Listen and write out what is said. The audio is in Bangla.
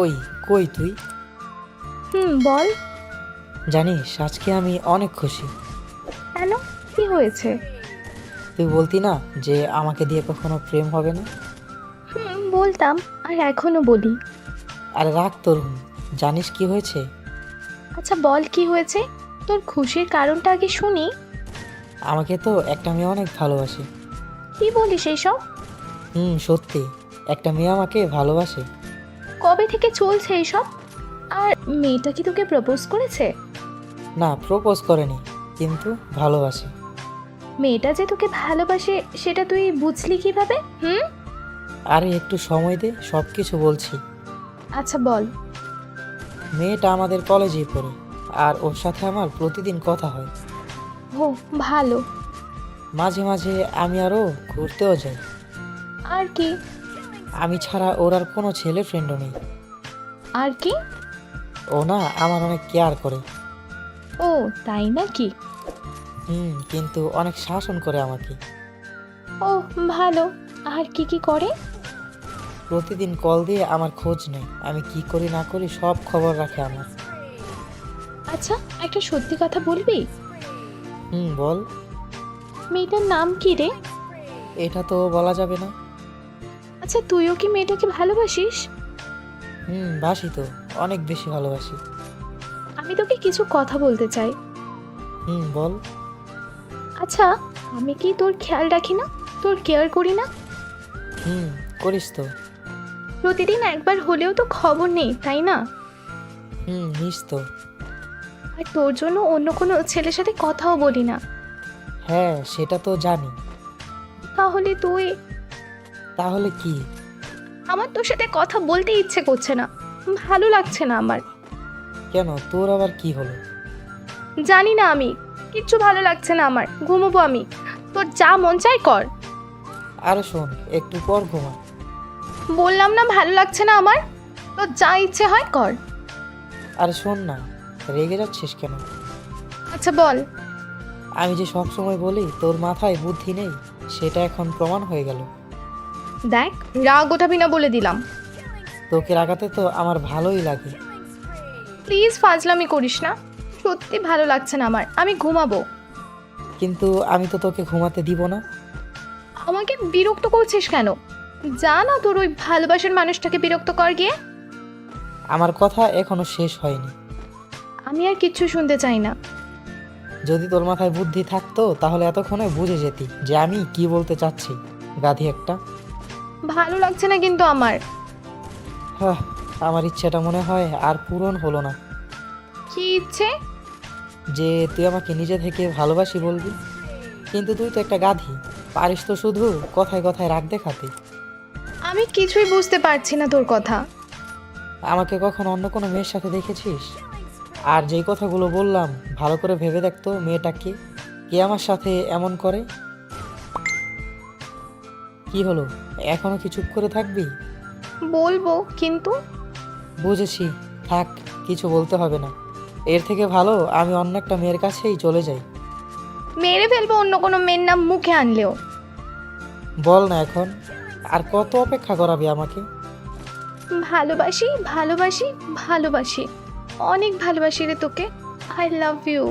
ওই, কই তুই? বল। জানিস আজকে আমি অনেক খুশি। কেন? কি হয়েছে? তুই বলতি না যে আমাকে দিয়ে কখনো প্রেম হবে না। বলতাম, আর এখনো বলি। আরে রাখ তোর হুম। জানিস কি হয়েছে? আচ্ছা বল, কি হয়েছে? তোর খুশির কারণটা আগে শুনি। আমাকে তো একটা মেয়ে অনেক ভালোবাসে। কি বলিস এইসব? সত্যি, একটা মেয়ে আমাকে ভালোবাসে। কবে থেকে চলছে এইসব? আর মেয়েটা কি তোকে প্রপোজ করেছে? না, প্রপোজ করেনি, কিন্তু ভালোবাসে। মেয়েটা যে তোকে ভালোবাসে সেটা তুই বুঝলি কিভাবে? আরে একটু সময় দে, সব কিছু বলছি। আচ্ছা বল। মেয়েটা আমাদের কলেজেই পড়ে, আর ওর সাথে আমার প্রতিদিন কথা হয়। ও, ভালো। মাঝে মাঝে আমি আরও ঘুরতেও যাই। আর কি? আমি ছাড়া ওর আর কোনো ছেলে ফ্রেন্ডও নেই। আর কি? ও না আমার অনেক কেয়ার করে। ও, তাই নাকি? কিন্তু অনেক শাসন করে আমাকে। ও, ভালো। আর কি কি করে? প্রতিদিন কল দিয়ে আমার খোঁজ নেয়, আমি কি করি না করি সব খবর রাখে আমার। আচ্ছা, একটা সত্যি কথা বলবি? বল। মেয়েটার নাম কি রে? এটা তো বলা যাবে না। আচ্ছা, তুইও কি মেয়েটাকে ভালোবাসিস? বাসি তো, অনেক বেশি ভালোবাসি। আমি তোকে কিছু কথা বলতে চাই। বল। আচ্ছা, আমি কি তোর খেয়াল রাখি না? তোর কেয়ার করি না? করিস তো। প্রতিদিন একবার হলেও তো খবর নেই, তাই না? নিস তো। আর তোর জন্য অন্য কোনো ছেলের সাথে কথাও বলি না। হ্যাঁ, সেটা তো জানি। তাহলে তুই? তাহলে কি? আমার তোর সাথে কথা বলতে ইচ্ছে করছে না, ভালো লাগছে না আমার। কেন, তোর আবার কি হলো? জানি না, আমি কিচ্ছু ভালো লাগছে না আমার, ঘুমোবো আমি। তোর যা মন চাই কর। আরে শোন, একটু পর ঘুমা। বললাম না ভালো লাগছে না আমার, তোর যা ইচ্ছে হয় কর। আরে শোন না, রেগে যাচ্ছিস কেন? আচ্ছা বল। আমি যে সব সময় বলি তোর মাথায় বুদ্ধি নেই, সেটা এখন প্রমাণ হয়ে গেল। দেখ, রাগ ওঠাবি না বলে দিলাম। তোকে রাগাতে তো আমার ভালোই লাগে। প্লিজ ফাজলামি করিস না, সত্যি ভালো লাগছে না আমার, আমি ঘুমাবো। কিন্তু আমি তো তোকে ঘুমাতে দিব না। আমাকে বিরক্ত করছিস কেন? যা না, তোর ওই ভালোবাসার মানুষটাকে বিরক্ত কর গিয়ে। আমার কথা এখনো শেষ হয়নি। আমি আর কিচ্ছু শুনতে চাই না। যদি তোর মাথায় বুদ্ধি থাকতো তাহলে এতক্ষণে বুঝে যেতি যে আমি কি বলতে চাচ্ছি, গাধি একটা। ভালো লাগছে না কিন্তু আমার। হাহ, আমার ইচ্ছেটা মনে হয় আর পূরণ হলো না। কি ইচ্ছে? যে তুই আমাকে নিজে থেকে ভালোবাসি বলবি, কিন্তু তুই তো একটা গাধি, পারিস তো শুধু কথায় কথায় রাগ দেখাতে। আমি কিছুই বুঝতে পারছি না তোর কথা। আমাকে কখন অন্য কোনো মেয়ের সাথে দেখেছিস? আর যেই কথাগুলো বললাম ভালো করে ভেবে দেখতো মেয়েটাকে, কে আমার সাথে এমন করে। কি হলো, এখনো কি চুপ করে থাকবি? বলবো কিন্তু। বুঝেছি, থাক, কিছু বলতে হবে না। এর থেকে ভালো আমি অন্য একটা মেয়ের কাছেই চলে যাই। মেরে ফেলবো অন্য কোনো মেয়ের নাম মুখে আনলেও। বল না এখন, আর কত অপেক্ষা করাবি আমাকে? ভালোবাসি ভালোবাসি ভালোবাসি, অনেক ভালোবাসি রে তোকে। I love you.